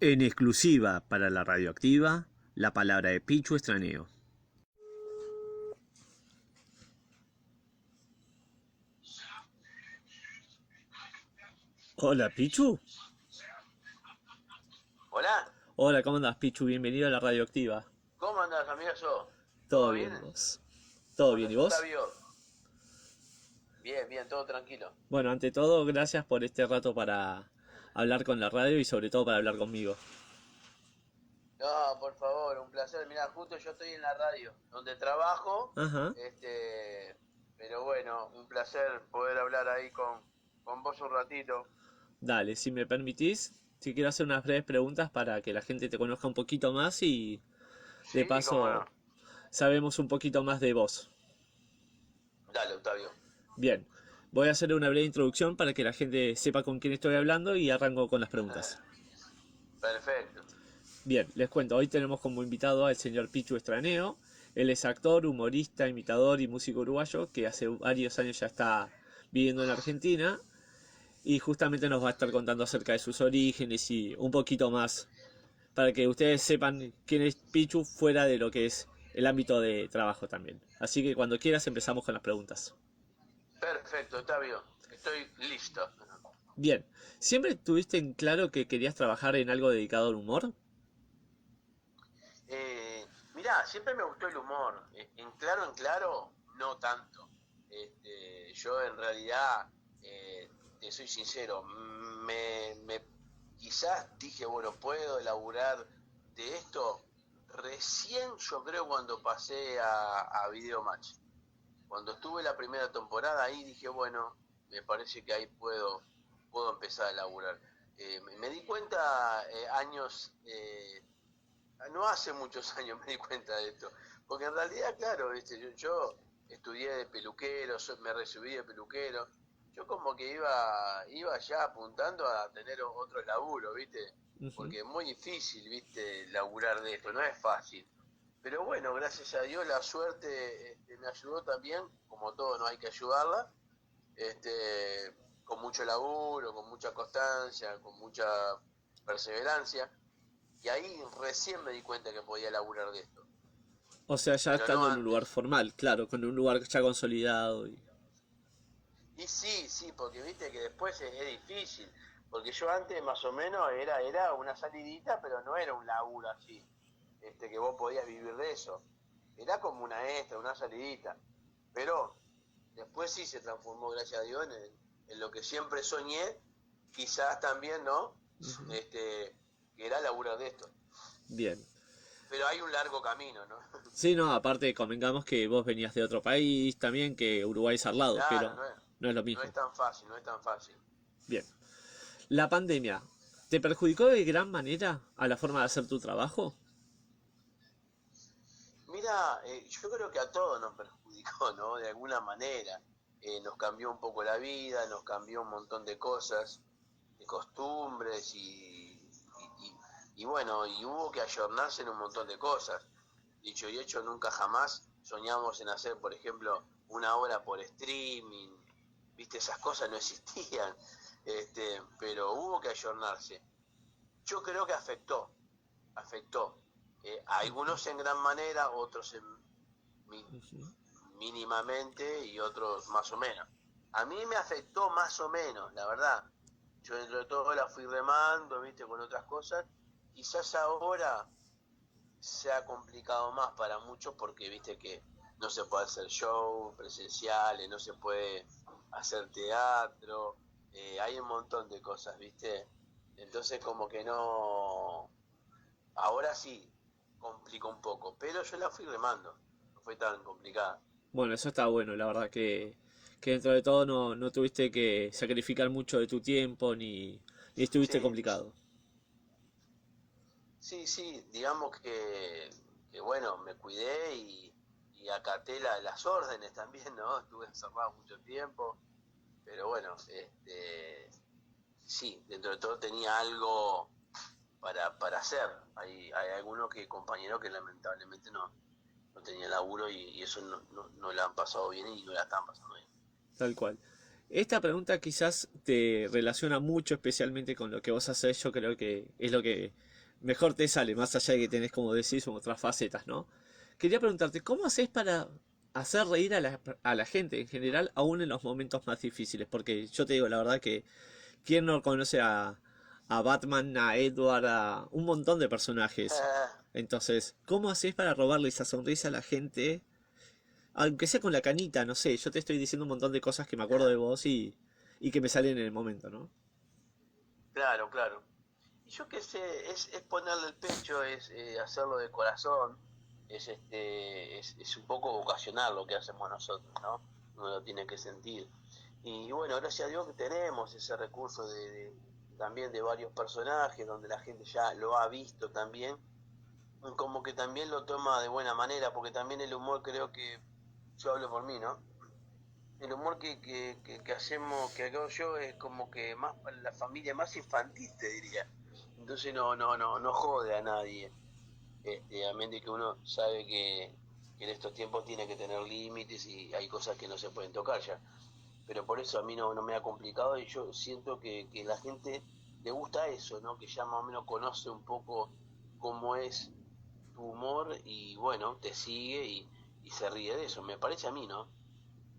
En exclusiva para la Radioactiva, la palabra de Pichu Estraneo. Hola, Pichu. Hola, Hola, ¿cómo andas, Pichu? Bienvenido a la Radioactiva. ¿cómo andás, amigazo? Todo ¿Todo bien? bien, vos. ¿Cómo ¿Todo bien, y andás, vos? Octavio? Bien, bien, todo tranquilo. Bueno, ante todo, gracias por este rato para hablar con la radio y sobre todo para hablar conmigo. No, por favor, un placer. Mirá, justo yo estoy en la radio, donde trabajo, Ajá. pero bueno, un placer poder hablar ahí con vos un ratito. Dale, si me permitís, si quiero hacer unas breves preguntas para que la gente te conozca un poquito más y de Sí, cómo paso no. sabemos un poquito más de vos. Dale, Octavio. Bien, voy a hacer una breve introducción para que la gente sepa con quién estoy hablando y arranco con las preguntas. Perfecto. Bien, les cuento, hoy tenemos como invitado al señor Pichu Estraneo. Él es actor, humorista, imitador y músico uruguayo que hace varios años ya está viviendo en Argentina y justamente nos va a estar contando acerca de sus orígenes y un poquito más para que ustedes sepan quién es Pichu fuera de lo que es el ámbito de trabajo también. Así que cuando quieras empezamos con las preguntas. Perfecto, Octavio. Estoy listo. Bien, ¿siempre tuviste en claro que querías trabajar en algo dedicado al humor? Mirá, siempre me gustó el humor. En claro, no tanto. Yo en realidad, te soy sincero, quizás dije, bueno, puedo elaborar de esto recién yo creo cuando pasé a Video Match. Cuando estuve la primera temporada ahí dije, bueno, me parece que ahí puedo empezar a elaborar. Me di cuenta años no hace muchos años me di cuenta de esto, porque en realidad, claro, yo estudié de peluquero, me recibí de peluquero, yo como que iba ya apuntando a tener otro laburo, ¿viste? Ujú. Porque es muy difícil, ¿viste? Laburar de esto, no es fácil. Pero bueno, gracias a Dios la suerte me ayudó también, como todo no hay que ayudarla, con mucho laburo, con mucha constancia, con mucha perseverancia. Y ahí recién me di cuenta que podía laburar de esto. O sea, ya Pero no estando en un lugar antes. formal, claro, con un lugar ya consolidado. Y sí, sí, porque viste que después es difícil. Porque yo antes más o menos era una salidita, pero no era un laburo así. Que vos podías vivir de eso. Era como una extra, una salidita. Pero después sí se transformó, gracias a Dios, en lo que siempre soñé. Quizás también, ¿no? Ujú. Que era laburar de esto. Bien. Pero hay un largo camino, ¿no? Sí, no, aparte convengamos que vos venías de otro país también, que Uruguay es al lado, Claro, pero no es lo no es mismo. tan fácil, no es tan fácil. Bien. La pandemia, ¿te perjudicó de gran manera a la forma de hacer tu trabajo? Mira, yo creo que a todos nos perjudicó, ¿no? De alguna manera. Nos cambió un poco la vida, nos cambió un montón de cosas, de costumbres y bueno, y hubo que ayornarse en un montón de cosas. Dicho y hecho, nunca jamás soñamos en hacer, por ejemplo, una obra por streaming, viste, esas cosas no existían, pero hubo que ayornarse. Yo creo que afectó. A algunos en gran manera, otros en Ujú. mínimamente y otros más o menos. A mí me afectó más o menos, la verdad. Yo dentro de todo la fui remando, viste, con otras cosas. Quizás ahora se ha complicado más para muchos porque viste que no se puede hacer show presenciales, no se puede hacer teatro, hay un montón de cosas, viste. Entonces como que no, ahora sí complica un poco, pero yo la fui remando, no fue tan complicada. Bueno, eso está bueno, la verdad que dentro de todo no tuviste que sacrificar mucho de tu tiempo ni estuviste Sí, complicado. sí, sí, digamos que bueno, me cuidé y acaté las órdenes también, ¿no? Estuve encerrado mucho tiempo, pero bueno, sí, dentro de todo tenía algo para hacer. Hay algunos compañeros que lamentablemente no tenían laburo y eso no la han pasado bien y no la están pasando bien. Tal cual. Esta pregunta quizás te relaciona mucho especialmente con lo que vos hacés, yo creo que es lo que mejor te sale, más allá de que tenés, como decís, otras facetas, ¿no? Quería preguntarte, ¿cómo haces para hacer reír a la gente en general, aún en los momentos más difíciles? Porque yo te digo la verdad que ¿quién no conoce a Batman, a Edward, a un montón de personajes? Entonces, ¿cómo haces para robarle esa sonrisa a la gente? Aunque sea con la canita, no sé, yo te estoy diciendo un montón de cosas que me acuerdo de vos y que me salen en el momento, ¿no? Claro, claro. Y yo qué sé, es ponerle el pecho, es hacerlo de corazón, es un poco vocacional lo que hacemos nosotros, ¿no? Uno lo tiene que sentir. Y bueno, gracias a Dios que tenemos ese recurso también de varios personajes, donde la gente ya lo ha visto también, como que también lo toma de buena manera, porque también el humor creo que, yo hablo por mí, ¿no? El humor que hacemos, que hago yo, es como que más para la familia, más infantil, te diría. Entonces no jode a nadie. A menos de que uno sabe que en estos tiempos tiene que tener límites y hay cosas que no se pueden tocar ya. Pero por eso a mí no me ha complicado y yo siento que la gente le gusta eso, ¿no? Que ya más o menos conoce un poco cómo es tu humor y bueno, te sigue y se ríe de eso. Me parece a mí, ¿no?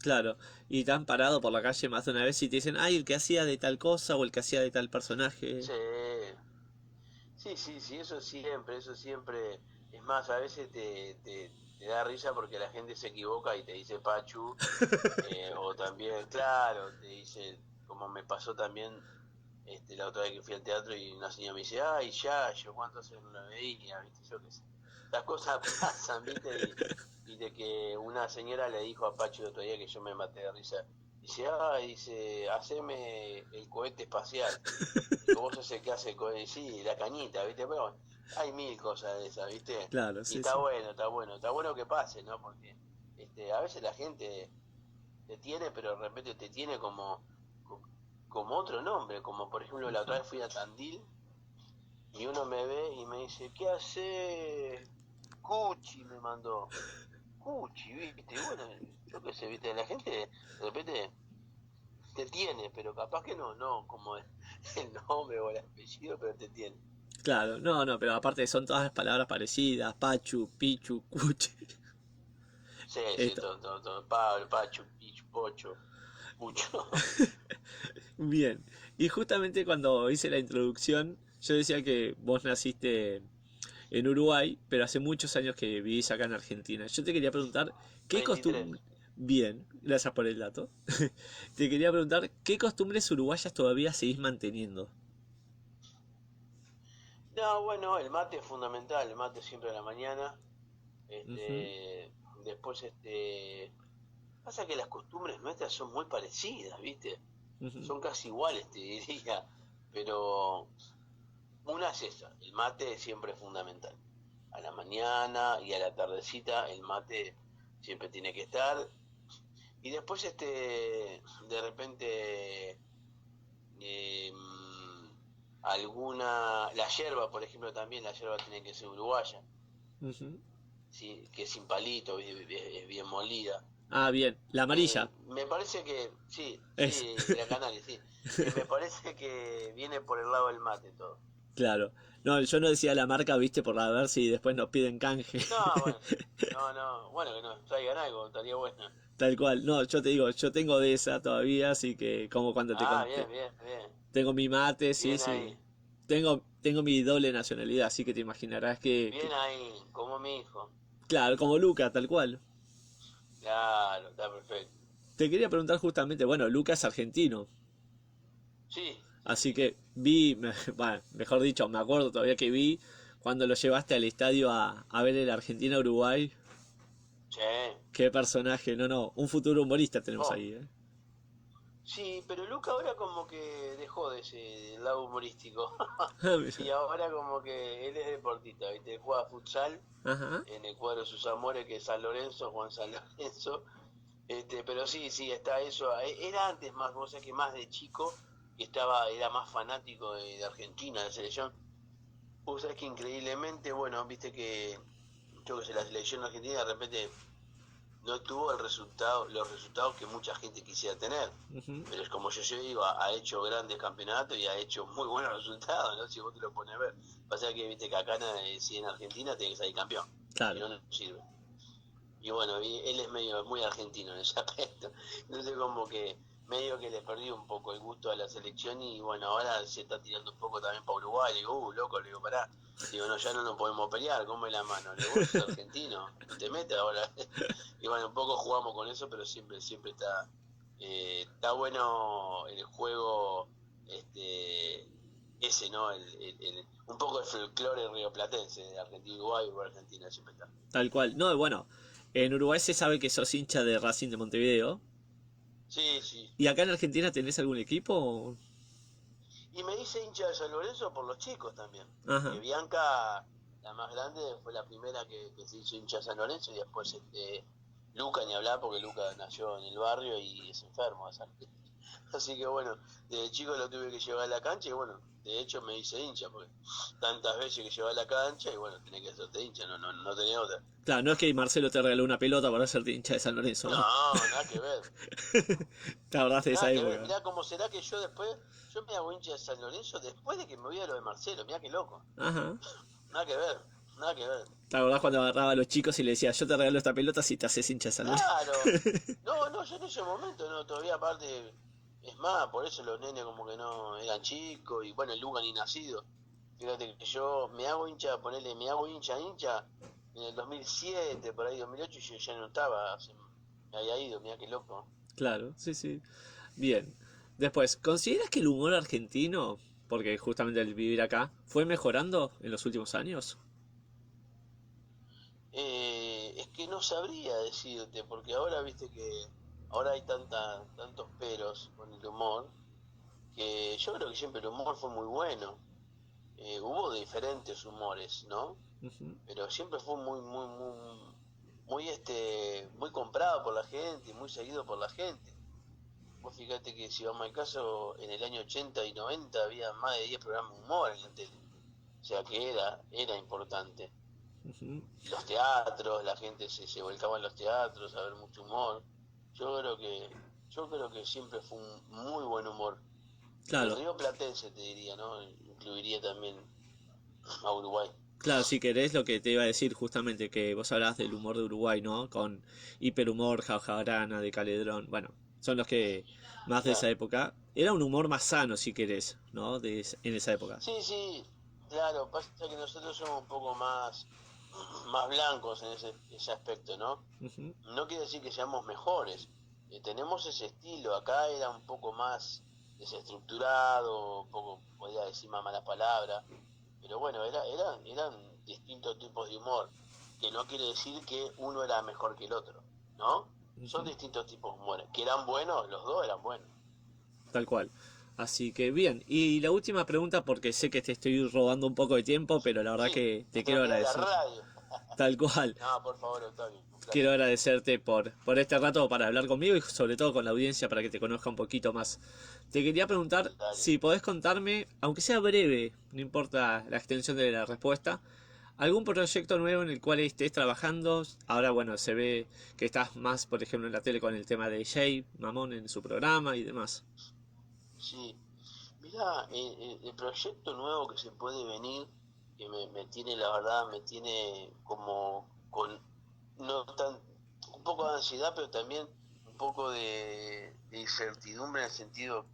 Claro, y te han parado por la calle más de una vez y te dicen, ay, el que hacía de tal cosa o el que hacía de tal personaje. Sí, sí, eso siempre, es más, a veces te da risa porque la gente se equivoca y te dice Pachu, o también, claro, te dice, como me pasó también la otra vez que fui al teatro y una señora me dice, ay, ya, yo cuánto hace que no la veía, viste, yo qué sé. Las cosas pasan, viste, y de que una señora le dijo a Pachu el otro día que yo me maté de risa, dice, ay, dice, haceme el cohete espacial. Digo, vos sos el que hace, sí, la cañita, ¿viste? Pero hay mil cosas de esas, ¿viste? Claro, Y sí, sí. está bueno que pase, ¿no? Porque a veces la gente te tiene, pero de repente te tiene como otro nombre, como por ejemplo la otra vez fui a Tandil y uno me ve y me dice, ¿qué hace? Cuchi me mandó. Cuchi, ¿viste? Y bueno, yo qué sé, ¿viste? La gente de repente te tiene, pero capaz que no como el nombre o el apellido, pero te tiene. Claro, no, no, pero aparte son todas las palabras parecidas, Pachu, Pichu, Cuche. Sí, sí, Esto. todo. Pablo, Pacho, Picho, Pocho, Pucho. Bien, y justamente cuando hice la introducción, yo decía que vos naciste en Uruguay, pero hace muchos años que vivís acá en Argentina. Yo te quería preguntar, ¿qué 23. costumbre... Bien, gracias por el dato. Te quería preguntar, ¿qué costumbres uruguayas todavía seguís manteniendo? No, bueno, el mate es fundamental, el mate siempre a la mañana. Ujú, Después, pasa que las costumbres nuestras son muy parecidas, ¿viste? ujú. Son casi iguales, te diría. Pero una es esa, el mate siempre es fundamental. A la mañana y a la tardecita el mate siempre tiene que estar. Y después, de repente, eh, la yerba, por ejemplo, también la yerba tiene que ser uruguaya, Ujú. ¿sí? Que es sin palito, es bien molida. Ah, bien, la amarilla. Me parece que, sí, Es. sí, la canaria, sí. Me parece que viene por el lado del mate todo. Claro. No, yo no decía la marca, viste, por la ver si después nos piden canje. No, bueno, no, bueno, que nos traigan algo, estaría bueno. Tal cual. No, yo te digo, yo tengo de esa todavía, así que como cuando te Ah, conté. bien, bien, bien, Tengo mi mate, sí, bien sí. ahí, Tengo mi doble nacionalidad, así que te imaginarás bien ahí, como mi hijo. claro, como Luca, tal cual. Claro, está perfecto. Te quería preguntar justamente, bueno, Luca es argentino, Sí, sí, así sí. que vi, bueno, mejor dicho, me acuerdo todavía que vi cuando lo llevaste al estadio a ver el Argentina-Uruguay. Sí. Qué personaje, no, no, un futuro humorista tenemos Oh, ahí, ¿eh? sí, pero Luca ahora como que dejó de ese lado humorístico. Ah, mira. Y ahora como que él es deportista, ¿viste? Juega futsal Ajá. en el cuadro de sus amores, que es San Lorenzo, Juan San Lorenzo. Pero sí, sí, está eso. Era antes más, vos sabés que más de chico, era más fanático de Argentina, de selección. Vos sabés que increíblemente, bueno, viste que, yo que sé, la selección argentina de repente no tuvo los resultados que mucha gente quisiera tener. Pero es como yo digo, ha hecho grandes campeonatos y ha hecho muy buenos resultados, ¿no? Si vos te lo pones a ver. Pasa que viste que acá si en Argentina tiene que salir campeón. Claro. Si no, no sirve. Y bueno, él es medio muy argentino en ese aspecto. Entonces como que medio que le perdí un poco el gusto a la selección y bueno, ahora se está tirando un poco también para Uruguay. Le digo, loco, le digo, pará. Digo, no, ya no nos podemos pelear, ¿cómo es la mano? Le digo, vos sos argentino, no te metes ahora. Y bueno, un poco jugamos con eso, pero siempre está bueno el juego, ese, ¿no? Un poco el folclore rioplatense, de Argentina, Uruguay, Uruguay, Argentina, siempre está. Tal cual. No, bueno, en Uruguay se sabe que sos hincha de Racing de Montevideo. Sí, sí. ¿Y acá en Argentina tenés algún equipo? Y me hice hincha de San Lorenzo por los chicos también. Ajá. Bianca, la más grande, fue la primera que se hizo hincha de San Lorenzo y después Luca, ni hablar, porque Luca nació en el barrio y es enfermo. Así que bueno, desde chico lo tuve que llevar a la cancha y bueno, de hecho me hice hincha, porque tantas veces que llevar a la cancha y bueno, tenés que hacerte hincha, no tenés otra. Claro, no es que Marcelo te regaló una pelota para hacerte hincha de San Lorenzo, ¿no? No, nada que ver. Te acordaste de esa Nada que ver. época. Mirá cómo será que yo me hago hincha de San Lorenzo después de que me voy a lo de Marcelo, mirá qué loco. Ajá. Nada que ver, nada que ver. ¿Te acordás cuando agarraba a los chicos y le decía, yo te regalo esta pelota si te haces hincha de San Lorenzo? Claro. No, yo en ese momento, no, todavía aparte, es más, por eso los nenes como que no eran chicos, y bueno, el Luca ni nacido. Fíjate que yo me hago hincha en el 2007, por ahí 2008, y yo ya no estaba, me había ido, mirá qué loco. Claro, sí, sí. Bien. Después, ¿consideras que el humor argentino, porque justamente el vivir acá, fue mejorando en los últimos años? Es que no sabría decirte, porque ahora viste que ahora hay tantos peros con el humor, que yo creo que siempre el humor fue muy bueno. Hubo diferentes humores, ¿no? Ujú. Pero siempre fue muy comprado por la gente y muy seguido por la gente. Vos fíjate que si vamos al caso, en el año 80 y 90 había más de 10 programas de humor en la tele. O sea que era importante. Ujú. Los teatros, la gente se volcaba en los teatros a ver mucho humor. Yo creo que siempre fue un muy buen humor. El Claro, río platense te diría, ¿no? Incluiría también a Uruguay. claro, si querés lo que te iba a decir justamente, que vos hablabas del humor de Uruguay, ¿no? Con Hiperhumor, Jauja de Caledrón, bueno, son los que más de esa Claro. época. Era un humor más sano, si querés, ¿no? En esa época. Sí, sí, claro, pasa que nosotros somos un poco más blancos en ese aspecto, ¿no? Ujú. No quiere decir que seamos mejores, tenemos ese estilo, acá era un poco más desestructurado, un poco, podría decir más mala palabra, pero bueno, eran distintos tipos de humor, que no quiere decir que uno era mejor que el otro, ¿no? Son Ujú. distintos tipos de humor, que eran buenos, los dos eran buenos. Tal cual. Así que bien, y la última pregunta, porque sé que te estoy robando un poco de tiempo, pero la verdad Sí, que te me quiero tengo que ir a la agradecer. radio. Tal cual. No, por favor, Octavio, un Quiero placer. agradecerte por este rato para hablar conmigo y sobre todo con la audiencia para que te conozca un poquito más. Te quería preguntar Dale. si podés contarme, aunque sea breve, no importa la extensión de la respuesta, algún proyecto nuevo en el cual estés trabajando. Ahora, bueno, se ve que estás más, por ejemplo, en la tele con el tema de Jay, Mamón en su programa y demás. Sí, mirá, el proyecto nuevo que se puede venir, que me tiene, la verdad, me tiene como con, no tan, un poco de ansiedad, pero también un poco de incertidumbre en el sentido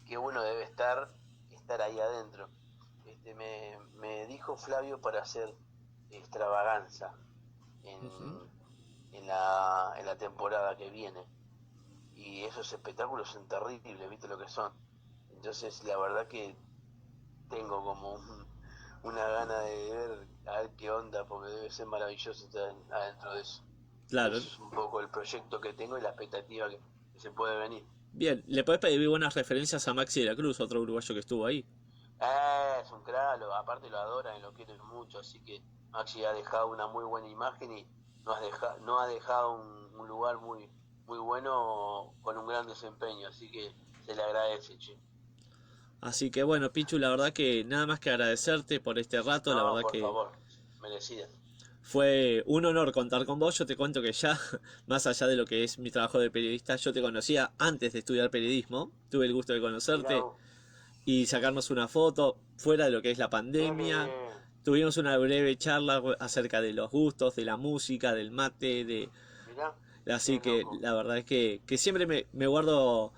que uno debe estar ahí adentro. Me dijo Flavio para hacer extravaganza en, Ujú. en la temporada que viene. Y esos espectáculos son terribles, ¿viste lo que son? Entonces, la verdad que tengo como una gana de ver a ver qué onda, porque debe ser maravilloso estar adentro de eso. Claro. Eso es un poco el proyecto que tengo y la expectativa que se puede venir. Bien, le podés pedir buenas referencias a Maxi de la Cruz, otro uruguayo que estuvo ahí. Es un crack, aparte lo adoran y lo quieren mucho, así que Maxi ha dejado una muy buena imagen y no ha dejado un lugar muy bueno con un gran desempeño, así que se le agradece, che. Así que bueno, Pichu, la verdad que nada más que agradecerte por este rato, la No, verdad por que favor, merecida. Fue un honor contar con vos. Yo te cuento que ya, más allá de lo que es mi trabajo de periodista, yo te conocía antes de estudiar periodismo. Tuve el gusto de Mirá conocerte vos, y sacarnos una foto fuera de lo que es la qué pandemia. bien, Tuvimos una breve charla acerca de los gustos, de la música, del mate, de... mirá, Así qué que loco. la verdad es que siempre me guardo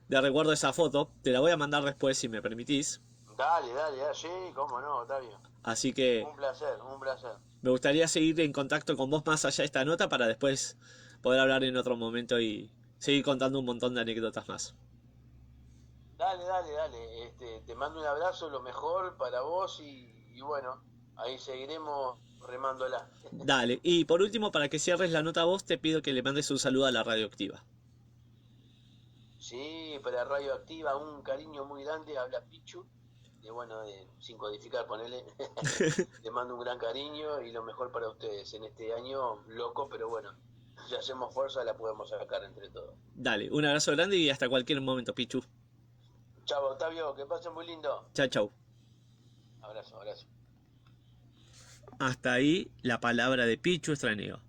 de recuerdo esa foto. Te la voy a mandar después si me permitís. Dale, dale, dale, sí, cómo no, Octavio. Así que Un placer, un placer. me gustaría seguir en contacto con vos más allá de esta nota para después poder hablar en otro momento y seguir contando un montón de anécdotas más. Dale, dale, dale. Te mando un abrazo, lo mejor para vos y bueno, ahí seguiremos remándola. Dale, y por último, para que cierres la nota vos, te pido que le mandes un saludo a la radioactiva. Sí, para Radioactiva, un cariño muy grande, habla Pichu, de bueno, sin codificar, ponele. Le mando un gran cariño y lo mejor para ustedes en este año loco, pero bueno, si hacemos fuerza la podemos sacar entre todos. Dale, un abrazo grande y hasta cualquier momento, Pichu. Chao, Octavio, que pasen muy lindo. Chao, chao. Abrazo, abrazo. Hasta ahí la palabra de Pichu Estraneo.